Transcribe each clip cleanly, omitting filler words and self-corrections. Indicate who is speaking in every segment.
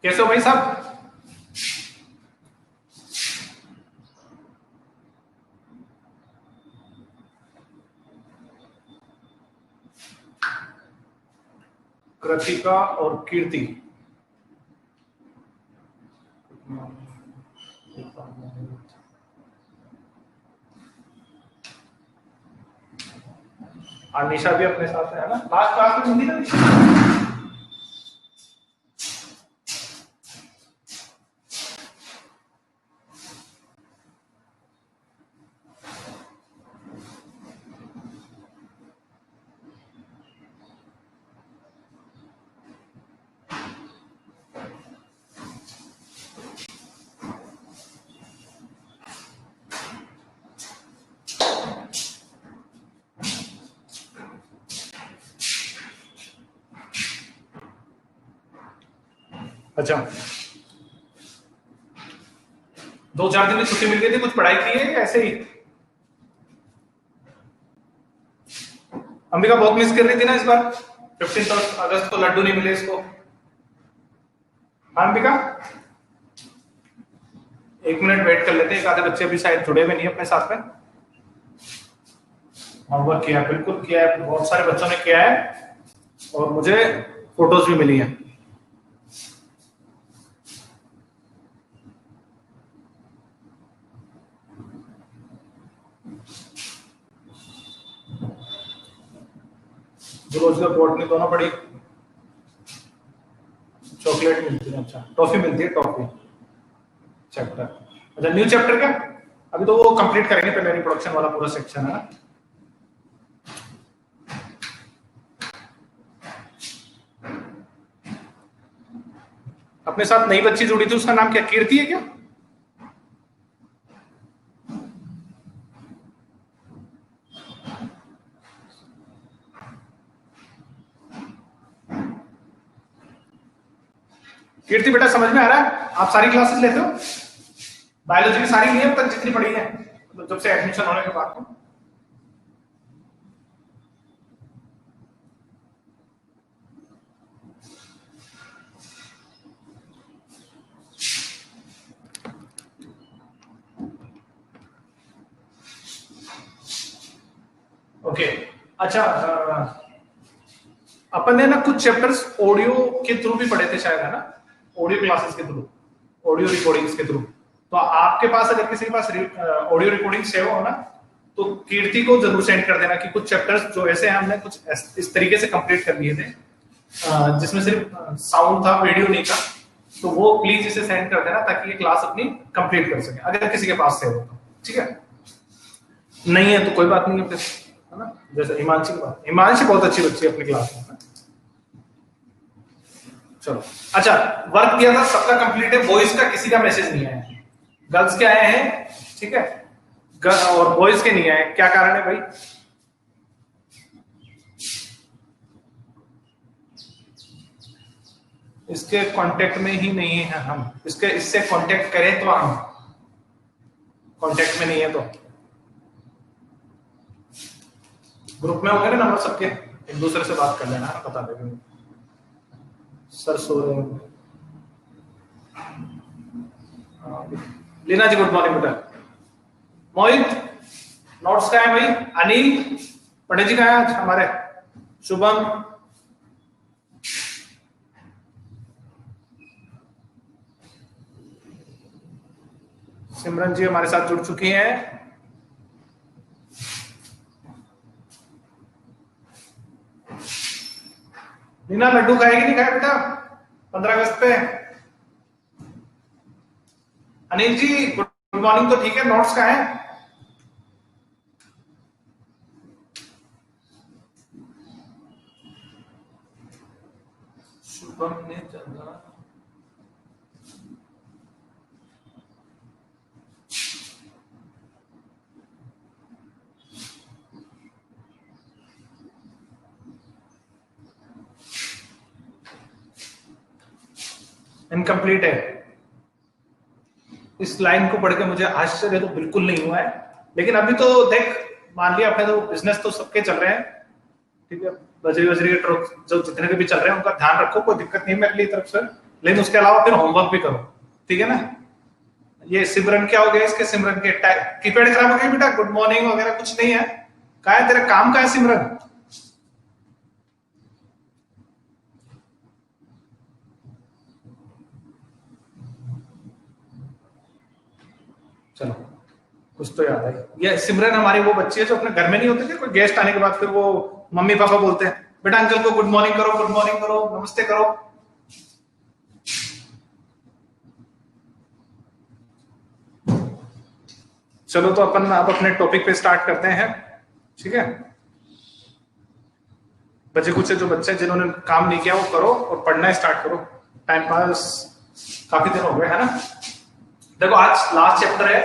Speaker 1: कैसे हो भाई साहब? कृतिका और कीर्ति, और निशा भी अपने साथ है ना। लास्ट क्लास में हिंदी ना निशा? अच्छा, 2-4 दिन में छुट्टी मिल गई थी, कुछ पढ़ाई की है ऐसे ही? अंबिका बहुत मिस कर रही थी ना इस बार। 15 अगस्त को लड्डू नहीं मिले इसको। हाँ अंबिका, 1 मिनट वेट कर लेते हैं, एक आधे बच्चे अभी शायद जुड़े हुए नहीं अपने साथ में। होमवर्क किया, बिल्कुल किया है, बहुत सारे बच्चों ने किया है और मुझे फोटोज भी मिली हैं। जुलॉजी और बॉटनी दोनों पढ़ी। चॉकलेट मिलती है, अच्छा टॉफी मिलती है, टॉफी चैप्टर। अच्छा न्यू चैप्टर क्या? अभी तो वो कंप्लीट करेंगे, पहले रिप्रोडक्शन वाला पूरा सेक्शन है ना। अपने साथ नई बच्ची जुड़ी थी, उसका नाम क्या, कीर्ति है क्या? कीर्ति बेटा समझ में आ रहा है? आप सारी क्लासेस लेते हो? बायोलॉजी की सारी नहीं अब तक जितनी पढ़ी है, मतलब जब से एडमिशन होने के बाद में। ओके अच्छा, अपन ने ना कुछ चैप्टर्स ऑडियो के थ्रू भी पढ़े थे शायद, है ना? ऑडियो क्लासेस के थ्रू, ऑडियो रिकॉर्डिंग्स के थ्रू। तो आपके पास अगर किसी के पास ऑडियो रिकॉर्डिंग सेव हो ना, तो कीर्ति को जरूर सेंड कर देना कि कुछ चैप्टर्स जो ऐसे हमने कुछ इस तरीके से कंप्लीट कर लिए थे, जिसमें सिर्फ साउंड था, वीडियो नहीं था। तो वो प्लीज इसे सेंड कर देना ताकि ये क्लास अपनी कंप्लीट कर सके, अगर किसी के पास सेव हो तो। ठीक है, नहीं है तो कोई बात नहीं है फिर, है ना? जैसे हिमांशी बहुत अच्छी बच्ची है अपनी क्लास में, है ना? चलो अच्छा, वर्क किया था, सबका कंप्लीट है। बॉयज का किसी का मैसेज नहीं आया, गर्ल्स के आए हैं, ठीक है, और बॉयज के नहीं आए। क्या कारण है भाई? इसके कांटेक्ट में ही नहीं है हम, इससे कांटेक्ट करें तो हम कांटेक्ट में नहीं है, तो ग्रुप में होंगे ना नंबर सबके, एक दूसरे से बात कर लेना, बता देंगे। सर सो रहे हैं। लीना जी गुड मॉर्निंग बेटा। मोहित नोट्स का है भाई? अनिल पंडित जी का है आज हमारे? शुभम, सिमरन जी हमारे साथ जुड़ चुकी हैं। लीना लड्डू खाएगी नहीं खाए बेटा 15 अगस्त पे? अनिल जी गुड मॉर्निंग तो ठीक है, नोट्स का है? शुभम ने चला इनकम्प्लीट है। इस लाइन को पढ़ के मुझे आश्चर्य तो बिल्कुल नहीं हुआ है, लेकिन अभी तो देख, मान लिया अपने तो बिजनेस तो सबके चल रहे हैं, ठीक है, बजरी बजरी के ट्रक जो जितने के भी चल रहे हैं उनका ध्यान रखो, कोई दिक्कत नहीं मेरे लिए तरफ से, लेकिन उसके अलावा फिर होमवर्क भी करो, ठीक है ना। ये सिमरन क्या हो गया, इसके सिमरन के कीपैड खराब हो गई बेटा, गुड मॉर्निंग वगैरह कुछ नहीं है, कहा है तेरा काम का है सिमरन? चलो कुछ तो याद है। ये सिमरन हमारी वो बच्ची है जो अपने घर में नहीं होती थी, कोई गेस्ट आने के बाद फिर वो मम्मी पापा बोलते हैं बेटा अंकल को गुड मॉर्निंग करो, गुड मॉर्निंग करो, नमस्ते करो। चलो तो अपन अब अपने टॉपिक पे स्टार्ट करते हैं, ठीक है। बच्चे कुछ जो बच्चे जिन्होंने काम नहीं किया वो करो और पढ़ना स्टार्ट करो, टाइम पास काफी दिन हो गए है ना। देखो आज लास्ट चैप्टर है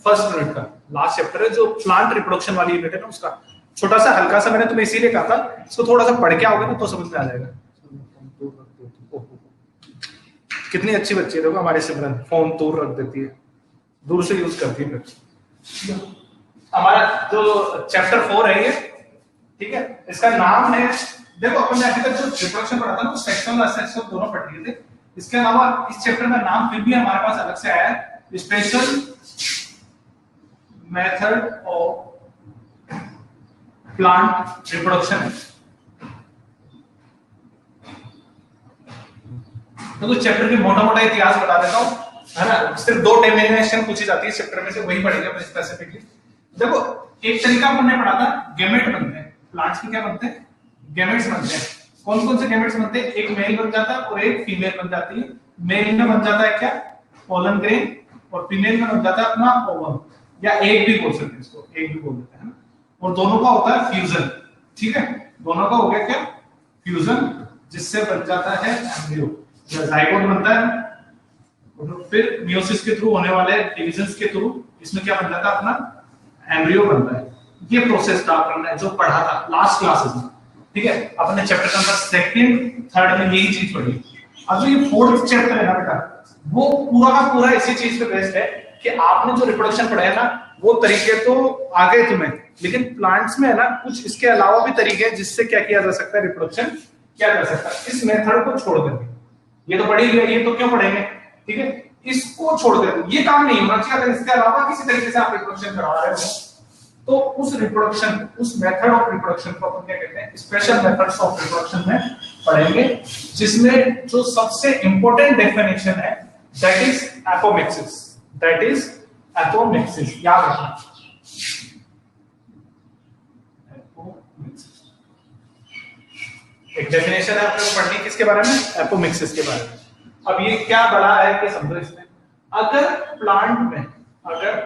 Speaker 1: फर्स्ट यूनिट का, लास्ट चैप्टर है जो प्लांट रिप्रोडक्शन वाली यूनिट है ना, उसका छोटा सा हल्का सा मैंने तुम्हें इसीलिए कहा था, इसको थोड़ा सा पढ़ के आओगे ना तो समझ में आ जाएगा। कितनी अच्छी बच्ची है देखो हमारी सिमरन, फोन दूर रख देती है, दूर से यूज करती है। हमारा जो चैप्टर 4 है ये, ठीक है, इसका नाम है, देखो अपन ने अभी तक जो रिप्रोडक्शन पढ़ा था ना सेक्सुअल असेक्सुअल दोनों पढ़ लिए थे, इसके अलावा इस चैप्टर का नाम फिर भी हमारे पास अलग से आया है, special method of plant reproduction. तो चैप्टर की मोटा मोटा इतिहास बता देता हूं, है ना, सिर्फ 2 डेफिनेशन पूछी जाती है इस चैप्टर में से, वही पढ़ेंगे अपन स्पेसिफिकली। देखो एक तरीका हमने पढ़ा था, गेमेट बनते हैं प्लांट्स के, क्या बनते हैं, गेमेट्स बनते हैं। कौन कौन से गेमेट्स बनते हैं, एक मेल बन जाता है और एक फीमेल बन जाती है। मेल में बन जाता है क्या, पोलन ग्रेन, और फीमेल में बन जाता है अपना ओवम, या एग भी बोल सकते हैं इसको, एग भी बोल देते हैं ना, और दोनों का होता है फ्यूजन, ठीक है, दोनों का हो गया क्या, फ्यूजन, जिससे बन जाता है एम्ब्रियो, जाइगोट बनता है, और फिर मियोसिस के थ्रू होने वाले डिविजन्स के थ्रू इसमें क्या बन जाता है, अपना एम्ब्रियो बनता है। ये प्रोसेस था अपन ने जो पढ़ा था लास्ट क्लासेस में, ठीक है, अपने चैप्टर नंबर 2nd 3rd में यही चीज पढ़ी। अब ये 4th चैप्टर है ना बेटा, वो पूरा का पूरा इसी चीज पे बेस्ड है कि आपने जो रिप्रोडक्शन पढ़ा है ना वो तरीके तो आ गए तुम्हें, लेकिन प्लांट्स में है ना कुछ इसके अलावा भी तरीके हैं जिससे क्या किया जा सकता है, रिप्रोडक्शन किया जा सकता है इस मेथड को छोड़ करके। ये तो पढ़ी गई, ये तो क्यों पढ़ेंगे, ठीक है, इसको छोड़ कर ये काम नहीं होना चाहिए। अगर इसके अलावा किसी तरीके से आप रिप्रोडक्शन करवा रहे हो तो उस रिप्रोडक्शन, उस मेथड ऑफ रिप्रोडक्शन को अपन क्या कहते हैं, स्पेशल मेथड्स ऑफ रिप्रोडक्शन में पढ़ेंगे, जिसमें जो सबसे इंपॉर्टेंट डेफिनेशन है that is apomixis, that is apomixis, याद रखना। एक डेफिनेशन है आपको पढ़नी किसके बारे में, एपोमिक्सिस के बारे में। अब ये क्या बड़ा है कि समझो इसमें, अगर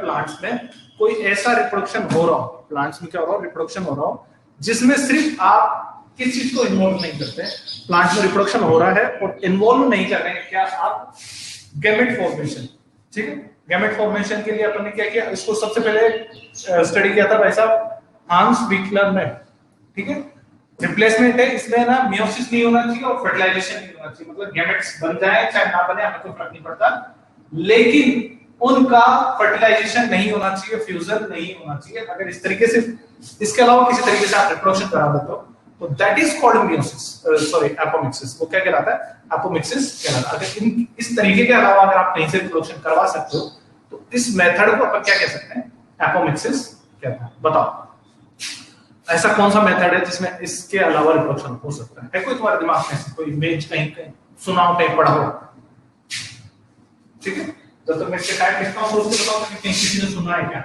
Speaker 1: प्लांट्स में कोई ऐसा रिप्रोडक्शन हो रहा हो, प्लांट्स में क्या हो रहा हो, रिप्रोडक्शन हो रहा हो जिसमें सिर्फ आप किस चीज को इन्वॉल्व नहीं करते, प्लांट में रिप्रोडक्शन हो रहा है और इन्वॉल्व नहीं कर रहे हैं क्या आप, गैमेट फॉर्मेशन, ठीक है। गैमेट फॉर्मेशन के लिए अपन ने क्या किया, इसको सबसे पहले स्टडी किया था भाई साहब हांस विकलर ने, ठीक है। रिप्लेसमेंट है इसमें ना, मियोसिस नहीं होना चाहिए और फर्टिलाइजेशन नहीं होना चाहिए, मतलब गैमेट्स बन जाए चाहे ना बने हमें कोई फर्क नहीं पड़ता, लेकिन उनका फर्टिलाइजेशन नहीं होना चाहिए, फ्यूजन नहीं होना चाहिए। अगर इस तरीके से, इसके अलावा किसी तरीके से आप रिप्रोडक्शन करा देते हो तो that is called meiosis, sorry apomixis. वो क्या कहलाता है, एपोमिक्सिस कहलाता है। अगर इस तरीके के अलावा अगर आप कहीं से रिप्रोडक्शन करवा सकते हो तो इस मेथड को अपन क्या कह सकते हैं, एपोमिक्सिस कहते हैं। बताओ ऐसा कौन सा मेथड है जिसमें इसके अलावा रिप्रोडक्शन हो सकता है कोई तुम्हारे दिमाग में कोई इमेज कहीं सुना हो, कहीं पढ़ा हो, ठीक है। जब तक मैं इसके टाइप लिखता हूं सोच के बताओ कि कहीं किसी ने सुना है क्या,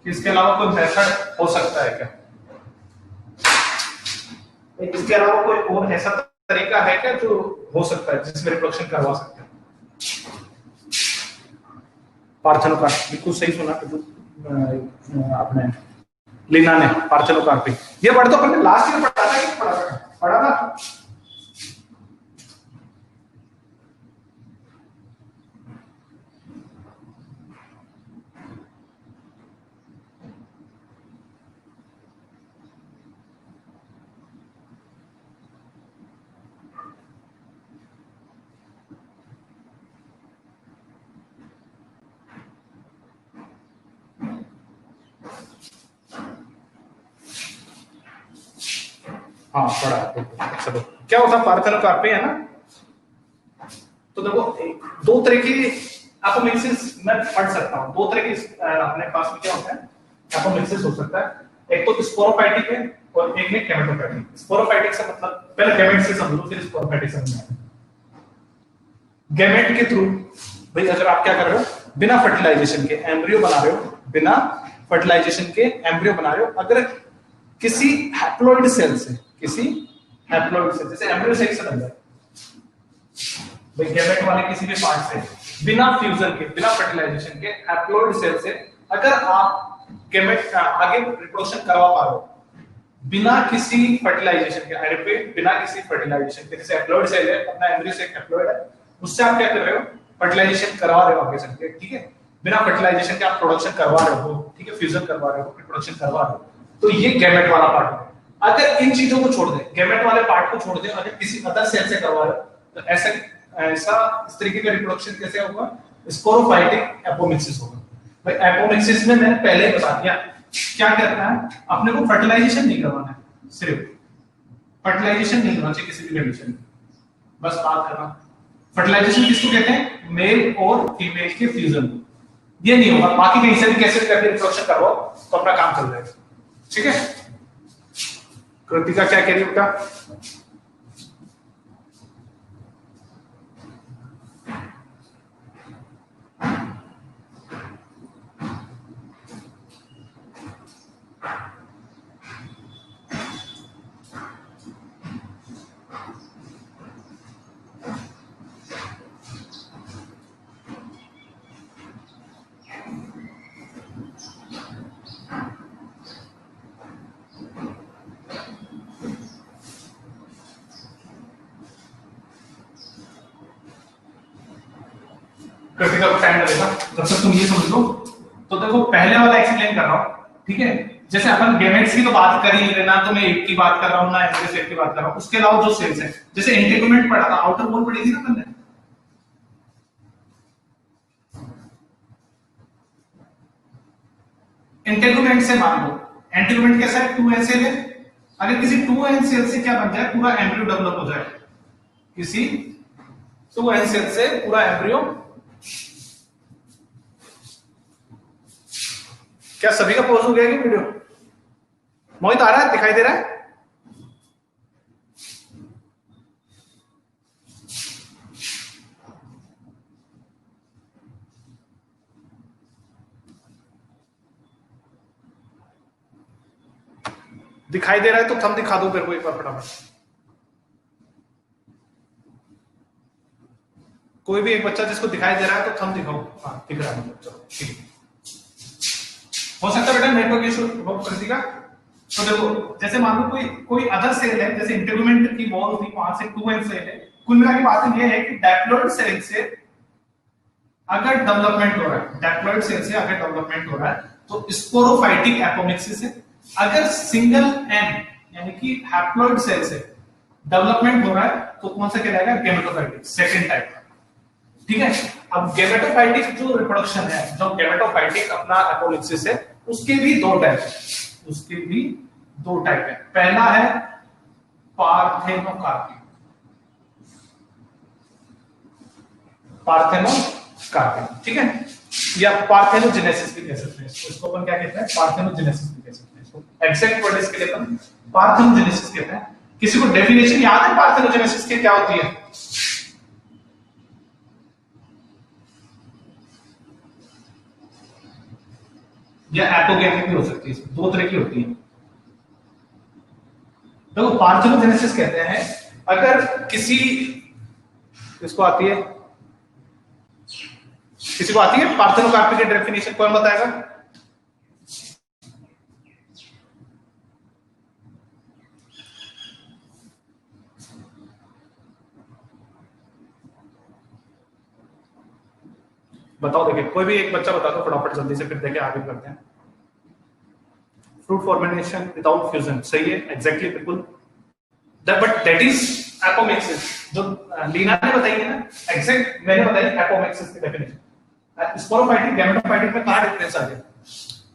Speaker 1: कि इसके अलावा कोई मेथड हो सकता है क्या, इसके अलावा कोई और ऐसा तरीका है क्या जो हो सकता है जिसमें रिप्रोडक्शन करवा सकते हैं। पार्थेनोकार्पी, बिल्कुल सही सुना आपने, लीना ने, पार्थेनोकार्पी। ये पढ़ तो अपने लास्ट ईयर पढ़ा था कि पढ़ा था? हाँ पढ़ा। चलो, क्या होता पार्थेनोकार्पी है ना? तो देखो दो तरह की एपोमिक्सिस मैं पढ़ सकता हूँ, दो तरह की अपने पास में क्या होता है एपोमिक्सिस हो सकता है। एक तो स्पोरोफाइटिक है और एक में गेमेटोफाइटिक। स्पोरोफाइटिक से मतलब पहले गैमेट से समझो फिर स्पोरोफाइटिक समझना। गैमेट के थ्रू भाई अगर आप क्या कर रहे हो, बिना फर्टिलाइजेशन के एम्ब्रियो बना रहे हो, बिना फर्टिलाइजेशन के एम्ब्रियो बना रहे हो, अगर किसी हैप्लॉइड सेल से, किसी हैप्लॉइड सेल जैसे एम्ब्रियो से एक बन जाए भाई गैमेट वाले किसी भी पार्ट से, बिना फ्यूजन के, बिना फर्टिलाइजेशन के हैप्लॉइड सेल से अगर आप गैमेट आगे रिप्रोडक्शन करवा पा रहे हो बिना किसी फर्टिलाइजेशन के, आई रिपीट बिना किसी फर्टिलाइजेशन के, जैसे हैप्लॉइड सेल है अपना एम्ब्रियो से एक हैप्लॉइड है, उससे आप क्या कर रहे हो फर्टिलाइजेशन करवा रहे हो आगे चल के, ठीक है, बिना फर्टिलाइजेशन के आप प्रोडक्शन करवा रहे हो, ठीक है, फ्यूजन करवा रहे हो, रिप्रोडक्शन करवा रहे हो, तो ये गैमेट वाला पार्ट है। अगर इन चीजों को छोड़ दे, गैमेट वाले पार्ट को छोड़ दे, अगर किसी अदर सेल से करवा रहे हो तो ऐसा इस तरीके का रिप्रोडक्शन कैसे होगा, स्पोरोफाइटिक एपोमिक्सिस होगा। भाई एपोमिक्सिस में मैंने पहले ही बता दिया क्या करना है, अपने को फर्टिलाइजेशन नहीं करवाना है, सिर्फ फर्टिलाइजेशन नहीं होना चाहिए किसी भी कंडीशन में, बस बात करना। फर्टिलाइजेशन किसको कहते हैं, मेल और फीमेल के फ्यूजन, ये नहीं होगा, बाकी कहीं से भी कैसे करके रिप्रोडक्शन करवाओ तो अपना काम चल जाएगा, ठीक है। कृतिका क्या कह रही है बेटा? कृतिका को टाइम लगेगा, जब तक तुम ये समझ लो। तो देखो पहले वाला एक्सप्लेन कर रहा हूं, ठीक है, जैसे अपन गैमेट्स की तो बात कर ही लेना, तो मैं एक की बात कर रहा हूं ना एम्ब्रियो सेल की बात कर रहा हूं, उसके अलावा जो सेल्स है, जैसे इंटेगुमेंट पढ़ा था, आउटर वॉल पढ़ी थी ना तुमने, इंटेगुमेंट से मान लो, इंटेगुमेंट कैसा है, 2n सेल है, अगर किसी 2n सेल से क्या बन जाए, पूरा एम्ब्रियो डेवलप हो जाए, किसी 2n सेल से पूरा एम्ब्रियो, क्या सभी का पॉज हो गया कि वीडियो? मोहित आ रहा है, दिखाई दे रहा है? दिखाई दे रहा है तो थंब दिखा दो मेरे को एक बार फटाफट। कोई भी एक बच्चा जिसको दिखाई दे रहा है तो थंब दिखाओ। हाँ दिख रहा है, चलो ठीक है। हो सकता है बेटा नेटवर्क इशू कर देगा। तो देखो जैसे मान लो कोई अदर सेल है, जैसे इंटेगुमेंट की वॉल थी, 5 से 2n सेल है, कुल मिला के बात ये है कि डैप्लॉइड सेल से अगर डेवलपमेंट हो रहा है, डैप्लॉइड सेल से अगर डेवलपमेंट हो रहा है तो स्पोरोफाइटिक एपोमिक्सिस है। अगर सिंगल एन यानी कि हैप्लॉइड सेल से डेवलपमेंट हो रहा है तो कौन सा कहलाएगा, गैमेटोफाइटिक, सेकंड टाइप, ठीक है। अब गैमेटोफाइटिक जो रिप्रोडक्शन है, जो गैमेटोफाइटिक अपना एपोमिक्सिस है, उसके भी दो टाइप है, उसके भी दो टाइप है। पहला है पार्थेनोकार्पी, पार्थेनोकार्पी, ठीक है, या पार्थेनोजेनेसिस भी कह सकते हैं इसको अपन क्या कहते हैं, पार्थेनोजेनेसिस भी कह सकते हैं इसको, एग्जैक्ट वर्ड इसके लिए अपन पार्थेनोजेनेसिस कहते हैं। किसी को डेफिनेशन याद है पार्थेनोजेनेसिस की क्या होती है? या एपोगेमिक भी हो सकती है, दो तरह की होती है। तो पार्थेनोजेनेसिस कहते हैं अगर किसी, इसको आती है किसी को आती है पार्थेनोकार्पी की डेफिनेशन? कौन बताएगा? बताओ, देखिए कोई भी एक बच्चा बता दो फटाफट जल्दी से, फिर देखे आगे करते हैं। फ्रूट फॉर्मेशन विदाउट फ्यूजन, सही है, एग्जैक्टली, बिल्कुल। बट दैट इज एपोमिक्सिस, जो लीना ने बताई है ना, एग्जैक्ट मैंने बताई एपोमिक्सिस की डेफिनेशन। स्पोरोफाइटिक गैमेटोफाइटिक में कहां डिफरेंस आ गया?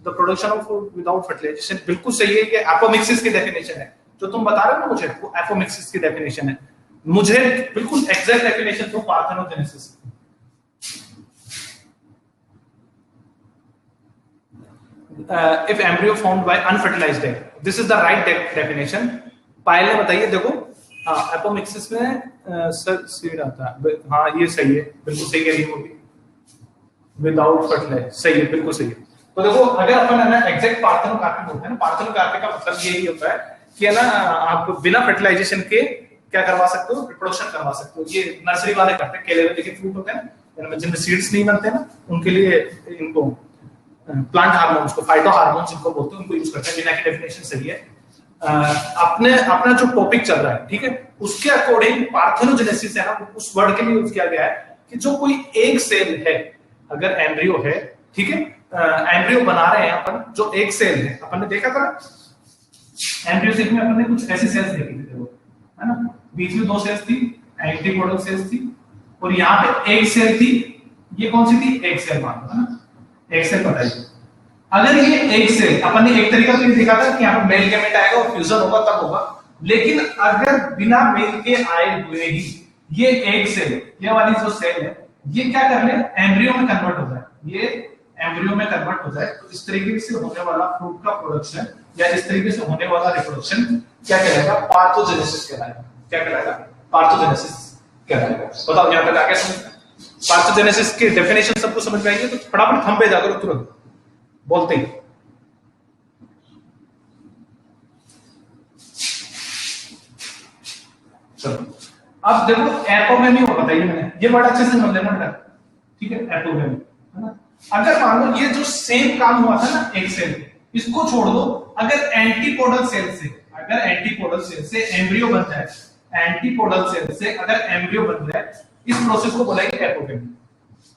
Speaker 1: The production of food without fertilization, बिल्कुल सही है, ये एपोमिक्सिस की डेफिनेशन है। जो तुम बता रहे हो ना मुझे, वो एपोमिक्सिस की डेफिनेशन है। मुझे बिल्कुल exact definition through parthenogenesis. If embryo formed by unfertilized egg, this is the right definition. पायल ने बताइए, देखो एपोमिक्सिस में सीड आता है, हाँ ये सही है, बिल्कुल सही है, ये होगी विदाउट फर्टिलाइज, सही है, बिल्कुल सही है। तो देखो अगर अपन है ना एग्जैक्ट पार्थेनोकार्पी बोलते हैं ना, पार्थेनोकार्पी का मतलब यही होता है कि है ना आप बिना फर्टिलाइजेशन के क्या करवा सकते हो, रिप्रोडक्शन करवा सकते हो। ये नर्सरी वाले करते हैं, केले के फ्रूट होते हैं जिनमें सीड्स नहीं बनते ना, उनके लिए इनको प्लांट हार्मोन्स को, फाइटो हार्मोन्स जिनको बोलते हैं, उनको यूज करते हैं। बिना की डेफिनेशन सही है। अपना जो टॉपिक चल रहा है, ठीक है, उसके अकॉर्डिंग पार्थेनोजेनेसिस है ना, उस वर्ड के लिए यूज किया गया है कि जो कोई एक सेल है, अगर एम्ब्रियो है, ठीक है, एम्ब्रियो बना रहे हैं अपन, जो एक सेल है, अपन ने देखा था एम्ब्रियो सेल में अपन ने कुछ ऐसे सेल्स देखे थे, है ना, बीच में दो सेल्स थी, एंटीपोडल सेल्स थी, और यहाँ पे एक सेल थी। ये कौन सी थी? एक सेल मान लो, है ना, एक सेल बताइए। अगर ये एक सेल, अपन ने एक तरीका तो ये देखा था कि यहाँ पे मेल गैमेट आएगा और फ्यूजन होगा तब होगा, लेकिन अगर बिना मेल के आए हुए ही ये एक सेल, ये वाली जो सेल है, ये क्या कर ले, एम्ब्रियो में कन्वर्ट हो जाए, ये एम्ब्रियो में कन्वर्ट हो जाए, तो इस तरीके से होने वाला फ्रूट का प्रोडक्शन या इस तरीके से होने वाला रिप्रोडक्शन क्या कहलाएगा? पार्थोजेनेसिस कहलाएगा। क्या कहलाएगा? पार्थोजेनेसिस कहलाएगा। बताओ यहाँ तक आगे समझ? पार्थोजेनेसिस की डेफिनेशन सबको समझ में आई है? तो फटाफट थंब पे जाकर तुरंत बोलते ही। चलो अब देखो, एपोगेमी हो बताइए मैंने, ये वर्ड अच्छे से समझ लेना, ठीक है, एपोगेमी, है ना। अगर मान लो ये जो सेम काम हुआ था ना एक सेल, इसको छोड़ दो, अगर एंटीपोडल सेल से, अगर एंटीपोडल सेल से एम्ब्रियो बन जाए, एंटीपोडल सेल से अगर एम्ब्रियो बन जाए, इस प्रोसेस को बोलेंगे एपोगेमी।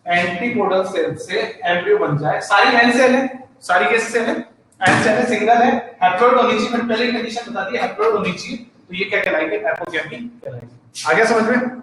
Speaker 1: एंटीपोडल सेल से एम्ब्रियो बन जाए, सारी एन सेल है, सारी कैसे सेल है? एन सेल है, सिंगल है, हैप्लॉइड होनी चाहिए, मैंने पहले कंडीशन बता दी, हैप्लॉइड होनी चाहिए, तो ये क्या कहलाएंगे? एपोगेमी कहलाएंगे। आ गया समझ में?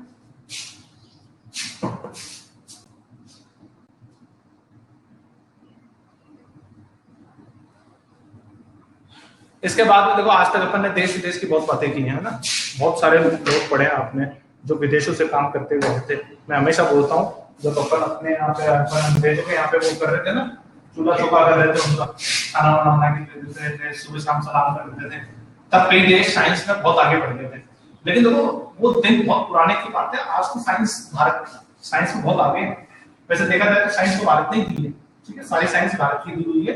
Speaker 1: इसके बाद में देखो, आज तक अपन ने देश विदेश की बहुत बातें की हैं, है ना, बहुत सारे लोग पढ़े हैं आपने जो विदेशों से काम करते हुए रहते। मैं हमेशा बोलता हूँ, जब अपन अपने यहाँ पे अंग्रेजों के यहाँ पे वो कर रहे थे ना, चूल्हा चौका कर रहे थे, उनका खाना वाना बना के देते थे, सुबह शाम सलाम कर देते थे, तब कई देश साइंस में बहुत आगे बढ़ गए थे। लेकिन देखो वो दिन बहुत पुराने की बात है, आज तो साइंस, भारत साइंस में बहुत आगे है। वैसे देखा जाए तो साइंस तो भारत ने ही दी है, ठीक है, सारी साइंस भारत की दी हुई है,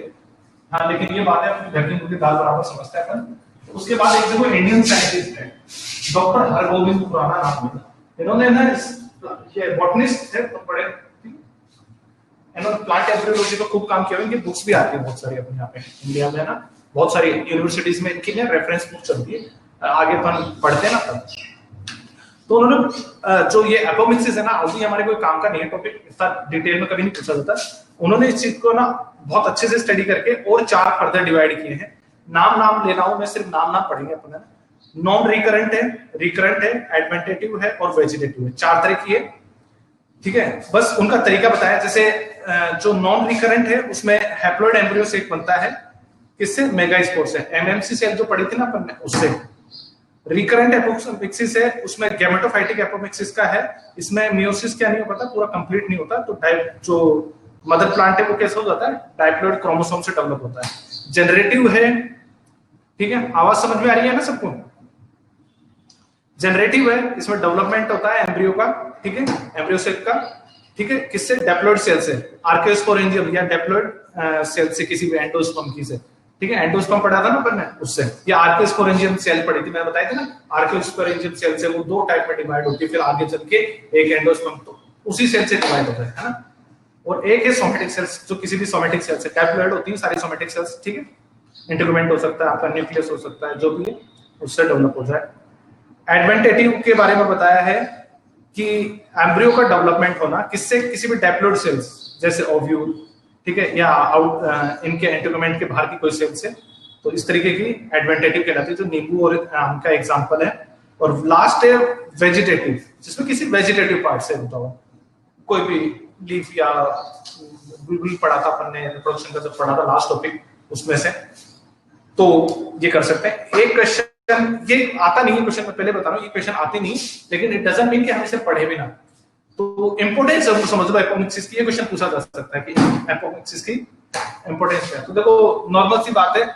Speaker 1: हाँ, लेकिन ये बात है अपनी घर की मुर्गी दाल बराबर समझता है अपन। उसके बाद एक देखो इंडियन साइंटिस्ट है डॉक्टर हरगोविंद खुराना नाम है, इन्होंने ना ये बॉटनिस्ट थे तो बड़े, इन्होंने प्लांट एब्रियोलॉजी पर खूब काम किया है। इनकी बुक्स भी आती है बहुत सारी अपने यहाँ पे इंडिया में ना, बहुत सारी यूनिवर्सिटीज में इनकी रेफरेंस बुक चलती है, आगे अपन पढ़ते हैं ना तब। तो उन्होंने जो ये एपोमिक्सिस है ना, अभी हमारे कोई काम का नहीं है टॉपिक, इतना डिटेल में कभी नहीं पूछा जाता। उन्होंने इस चीज को ना बहुत अच्छे से स्टडी करके और 4 फर्दर डिवाइड किए हैं। नाम लेना हो, मैं सिर्फ नाम पढ़ेंगे अपन। नॉन रिकरेंट है, रिकरेंट है, एडवेंटेटिव है और वेजिटेटिव है, 4 तरह की है, ठीक है। बस उनका तरीका बताया, जैसे जो नॉन रिकरेंट है उसमें हैप्लॉइड एम्ब्रियो से एक बनता है, किससे? मेगास्पोर से, एमएमसी सेल जो पढ़ी थी ना अपन ने, उससे। रिकरेंट एपोमिक्सिस है, उसमें गैमेटोफाइटिक एपोमिक्सिस का है, इसमें मियोसिस क्या नहीं होता, पूरा कंप्लीट नहीं होता, तो जो मदर प्लांट है वो कैसे हो जाता है? डाइप्लॉइड क्रोमोसोम से डेवलप होता है। जनरेटिव है, ठीक है, आवाज समझ में आ रही है ना सबको? जनरेटिव है, इसमें डेवलपमेंट होता है एम्ब्रियो का, ठीक है, एम्ब्रियो सेल का, ठीक है, किससे? डिप्लॉइड सेल से, आर्कियोस्पोरेंजियम या डिप्लॉइड सेल से, किसी भी एंडोस्पर्म की से, ठीक है, एंडोस्पर्म पढ़ा था ना अपन ने, उससे। या आर्कियोस्पोरेंजियम सेल पढ़ी थी, मैंने बताई थी ना, आर्कियोस्पोरेंजियम सेल से वो 2 टाइप में डिवाइड होती है, फिर आगे चल के एक एंडोस्पर्म, तो उसी सेल से डिवाइड होता है ना। और एक है सोमेटिक सेल्स, जो किसी भी सोमेटिक सेल से कैप्सुलेट होती है सारी सोमेटिक सेल्स, ठीक है। इंटीग्रुमेंट हो सकता है, आपका न्यूक्लियस हो सकता है, जो भी है उससे डेवलप हो जाए। एडवेंटेटिव के बारे में बताया है कि एम्ब्रियो का डेवलपमेंट होना किससे, किसी भी डैप्लॉइड सेल्स जैसे ओव्यूल, ठीक है, या आउट इनके इंटीग्रुमेंट के बाहर की कोई सेल से, तो इस तरीके की एडवेंटेटिव कहलाती है, जो नींबू और आम का एग्जांपल है। और लास्ट है वेजिटेटिव, जिसमें किसी वेजिटेटिव पार्ट से होता हो, कोई भी लीफ या बुलबुल पढ़ा था अपन ने, रिप्रोडक्शन का जब पढ़ा था लास्ट टॉपिक, उसमें से तो ये कर सकते हैं। एक क्वेश्चन ये आता नहीं है, क्वेश्चन मैं पहले बता रहा हूँ, ये क्वेश्चन आते नहीं, लेकिन इट डजंट मीन कि हम इसे पढ़े भी ना, तो इंपोर्टेंस जरूर समझ लो एपोमिक्सिस की। ये क्वेश्चन पूछा जा सकता है कि एपोमिक्सिस की इंपोर्टेंस क्या है। तो देखो नॉर्मल सी बात है,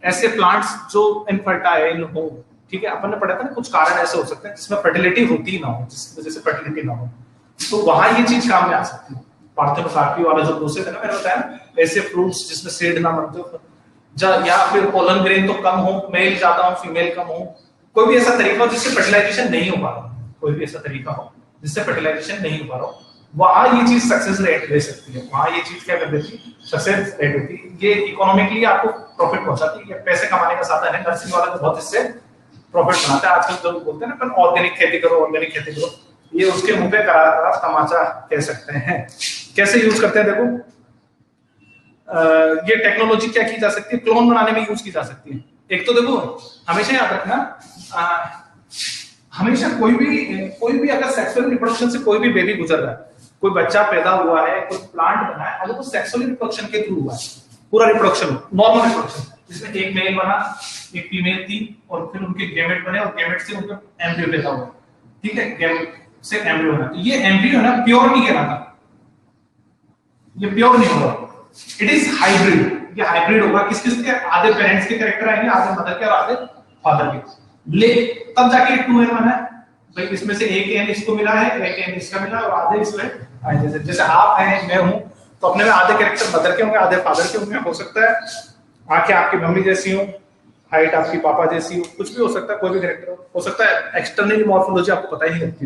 Speaker 1: ऐसे प्लांट्स जो इनफर्टाइल हो, ठीक है, अपन ने पढ़ा था ना, कुछ कारण ऐसे हो सकते हैं जिसमें फर्टिलिटी होती ना हो, जिसकी वजह से फर्टिलिटी ना हो, तो वहां ये चीज काम में आ सकती है। पार्थेनोकार्पी वाला जो प्रोसेस है ना, मैंने बताया ना, ऐसे फ्रूट्स जिसमें सीड ना बनते हो, या फिर पोलन ग्रेन तो कम हो, मेल ज्यादा हो, फीमेल कम हो, कोई भी ऐसा तरीका हो जिससे फर्टिलाइजेशन नहीं हो पा रहा, कोई भी ऐसा तरीका हो जिससे फर्टिलाइजेशन नहीं हो पा रहा, वहां ये चीज सक्सेस रेट ले सकती है, वहां ये चीज क्या कर देती है, सक्सेस रेट होती है। ये इकोनॉमिकली आपको प्रॉफिट पहुंचाती है, पैसे कमाने का साधन है। नर्सिंग वाला तो बहुत इससे प्रॉफिट बनाता है। आजकल जो बोलते हैं ना, अपन ऑर्गेनिक खेती करो, ऑर्गेनिक खेती करो, ये उसके मुंह पे करारा तमाचा कह सकते हैं। कैसे यूज करते हैं देखो, ये टेक्नोलॉजी क्या की जा सकती है, क्लोन बनाने में यूज की जा सकती है। एक तो देखो हमेशा याद रखना, हमेशा कोई भी अगर सेक्सुअल रिप्रोडक्शन से कोई भी बेबी गुजर रहा है, कोई बच्चा पैदा हुआ है, कोई प्लांट बना है, अगर वो सेक्सुअल रिप्रोडक्शन के थ्रू हुआ है, पूरा रिप्रोडक्शन नॉर्मल रिप्रोडक्शन जिसमें एक मेल बना, एक फीमेल थी, और फिर उनके गेमेट बने, और गेमेट से उनका एम्ब्रियो पैदा हुआ, ठीक है, गेमेट से एम्ब्रियो बना, तो ये एम्ब्रियो है ना, प्योर नहीं कहलाता, ये प्योर नहीं होगा, इट इज हाइब्रिड। ये हाइब्रिड होगा, किस किस के, आधे पेरेंट्स के कैरेक्टर आएंगे, आधे मदर के और आधे फादर के, ले तब जाके 2n बना है भाई। इसमें से एक एन इसको मिला है, एक एन इसका मिला, और आधे इसमें, जैसे आप हैं, मैं हूं, तो अपने में आधे कैरेक्टर मदर के होंगे, आधे फादर के होंगे। हो सकता है आंखें आपकी मम्मी जैसी हो, हाइट आपकी पापा जैसी हो, कुछ भी हो सकता है, कोई भी कैरेक्टर हो सकता है। एक्सटर्नल मॉर्फोलॉजी आपको पता ही नहीं लगती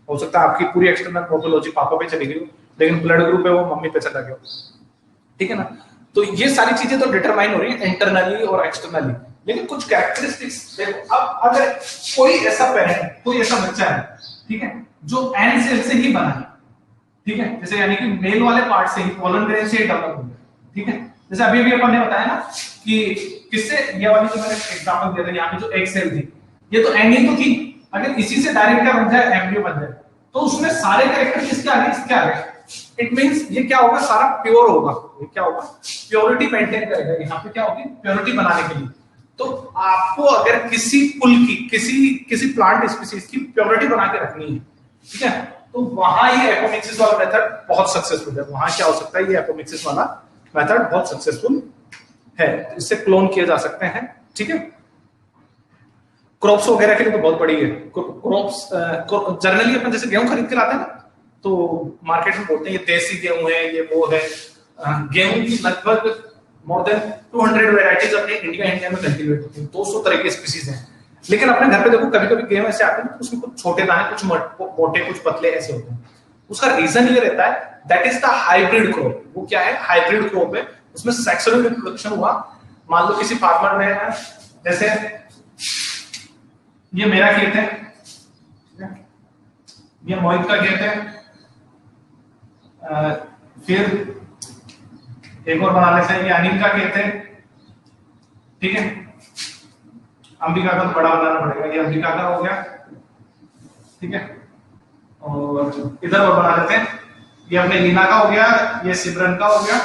Speaker 1: हो सकता है आपकी पूरी एक्सटर्नल मॉर्फोलॉजी पापा पे चली गई हो, लेकिन ब्लड ग्रुप है वो मम्मी पे चला गया, ठीक है ना। तो ये सारी चीजें तो डिटरमाइन हो रही है इंटरनली और एक्सटर्नली, लेकिन कुछ कैरेक्टरिस्टिक्स देखो। अब अगर कोई ऐसा पेरेंट, कोई ऐसा बच्चा है, ठीक है, जो एन सेल से ही बना है, ठीक है, जैसे यानी कि मेल वाले पार्ट से ही, पोलन ग्रेन से ही डेवलप हो गया, ठीक है। जैसे अभी अभी अपन ने बताया ना कि किससे, ये वाली जो मैंने एग्जांपल दिया था, यहाँ पे जो एक सेल थी, ये तो एन ही तो थी, अगर इसी से डायरेक्ट क्या बन जाए, एम्ब्रियो बन जाए, तो उसमें सारे कैरेक्टर किसके आ गए, इसके आ गए। इट मींस ये क्या होगा, सारा प्योर होगा, ये क्या होगा, प्योरिटी मेंटेन करेगा। यहाँ पे क्या होगी, प्योरिटी बनाने के लिए। तो आपको अगर किसी कुल की, किसी प्लांट स्पीसीज की प्योरिटी बना के रखनी है, ठीक है, तो वहां ये एपोमिक्सिस वाला मेथड बहुत सक्सेसफुल है। वहां क्या हो सकता है, ये एपोमिक्सिस वाला मेथड बहुत सक्सेसफुल है, इससे क्लोन किए जा सकते हैं, ठीक है। क्रॉप्स वगैरह के लिए तो बहुत बड़ी है। क्रॉप्स जनरली अपन जैसे गेहूं खरीद के लाते हैं ना, तो मार्केट में बोलते हैं ये देसी गेहूं है, ये वो है। गेहूं की लगभग मोर देन 200 वेराइटीज अपने इंडिया में कल्टीवेट होती हैं, 200 तरह की स्पीसीज हैं। लेकिन अपने घर पे देखो कभी कभी गेहूं ऐसे आते हैं तो उसमें कुछ छोटे दाने, कुछ मोटे, कुछ पतले ऐसे होते हैं। उसका रीजन ये रहता है, that is the hybrid crop. वो क्या है, हाइब्रिड क्रॉप है, उसमें सेक्सुअल रिप्रोडक्शन हुआ। मान लो किसी फार्मर ने, जैसे ये मेरा खेत है, ये मोहित का खेत है, फिर एक और बना लेते हैं, ये अनिल का खेत है, ठीक है। अंबिका का तो बड़ा बनाना पड़ेगा, ये अंबिका का हो गया, ठीक है। और इधर और बना लेते हैं, ये अपने लीना का हो गया, ये सिमरन का हो गया,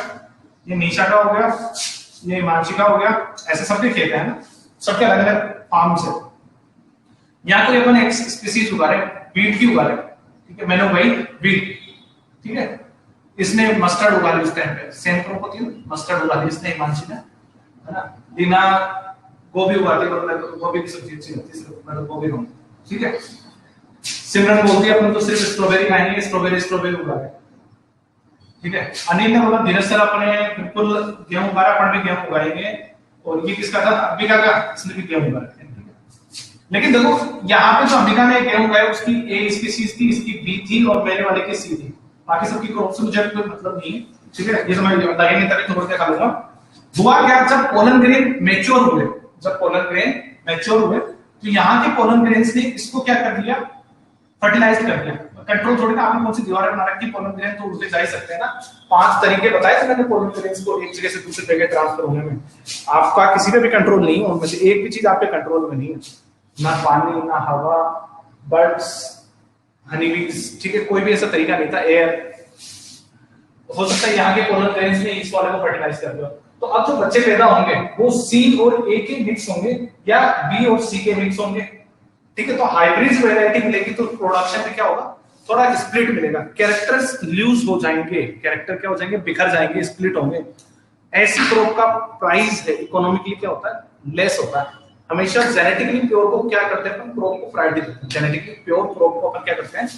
Speaker 1: ये निशा का हो गया, ये हिमांशी का हो गया। ऐसे सबके खेत है ना, सबके अलग अलग फार्म से। यहाँ कोई अपन एक स्पीसीज उगा रहे, बीट की उगा रहे, ठीक है, मैंने भाई बीट, ठीक है। इसने मस्टर्ड उगा ली, उस टाइम पे सेम क्रॉप होती है, मस्टर्ड उगा ली इसने, हिमांशी ने, है ना। लीना गोभी उगाती है, मतलब गोभी की सब्जी अच्छी लगती है, मतलब गोभी खाऊं, ठीक है। सिमरन बोलती है अपन तो सिर्फ स्ट्रॉबेरी खाएंगे, स्ट्रॉबेरी उगा रहे, ठीक है। अनिल ने बोला धीरज सर अपने बिल्कुल गेहूं उगा रहा, अपन भी गेहूं उगाएंगे। और ये किसका था, अंबिका का, इसने भी गेहूं उगा रखा है। लेकिन देखो यहाँ पे जो अंबिका ने गेहूं उगाया उसकी ए स्पीसीज थी, इसकी बी थी, और मेरे वाले की सी थी। बाकी सबकी क्रॉप से मुझे कोई मतलब नहीं है, ठीक है, ये समझ लगेंगे तभी थोड़ा दिखा दूंगा। हुआ क्या, जब पोलन ग्रेन मैच्योर हुए, जब पोलन ग्रेन मैच्योर हुए तो यहाँ के पोलन ग्रेन्स ने इसको क्या कर दिया, फर्टिलाइज कर दिया। कंट्रोल थोड़ी ना, आपने कौन सी दीवारें बना रखी, पोलन ग्रेन तो उड़ते जा ही सकते हैं ना। 5 तरीके बताए थे मैंने पोलन ग्रेन्स को एक जगह से दूसरी जगह ट्रांसफर होने में, आपका किसी पे भी कंट्रोल नहीं है, उनमें से एक भी चीज आपके कंट्रोल में नहीं है, ना पानी, ना हवा, बर्ड्स, हनी बीज, ठीक है, कोई भी ऐसा तरीका नहीं था। एयर हो सकता है यहाँ के पोलन ग्रेन्स ने इस वाले को फर्टिलाइज कर दिया। तो अब जो बच्चे पैदा होंगे वो सी और ए के मिक्स होंगे या बी और सी के मिक्स होंगे, ठीक है। तो हाइब्रिड वैरायटी मिलेगी तो प्रोडक्शन में क्या होगा, थोड़ा स्प्लिट मिलेगा, कैरेक्टर्स लूज हो जाएंगे, कैरेक्टर क्या हो जाएंगे, बिखर जाएंगे, स्प्लिट होंगे। ऐसी क्रॉप का प्राइस है इकोनॉमिकली क्या होता है, लेस होता है। हमेशा जेनेटिकली प्योर को क्या करते हैं, क्रॉप को प्रायोरिटी देते हैं, जेनेटिकली प्योर क्रॉप को अपन क्या करते हैं,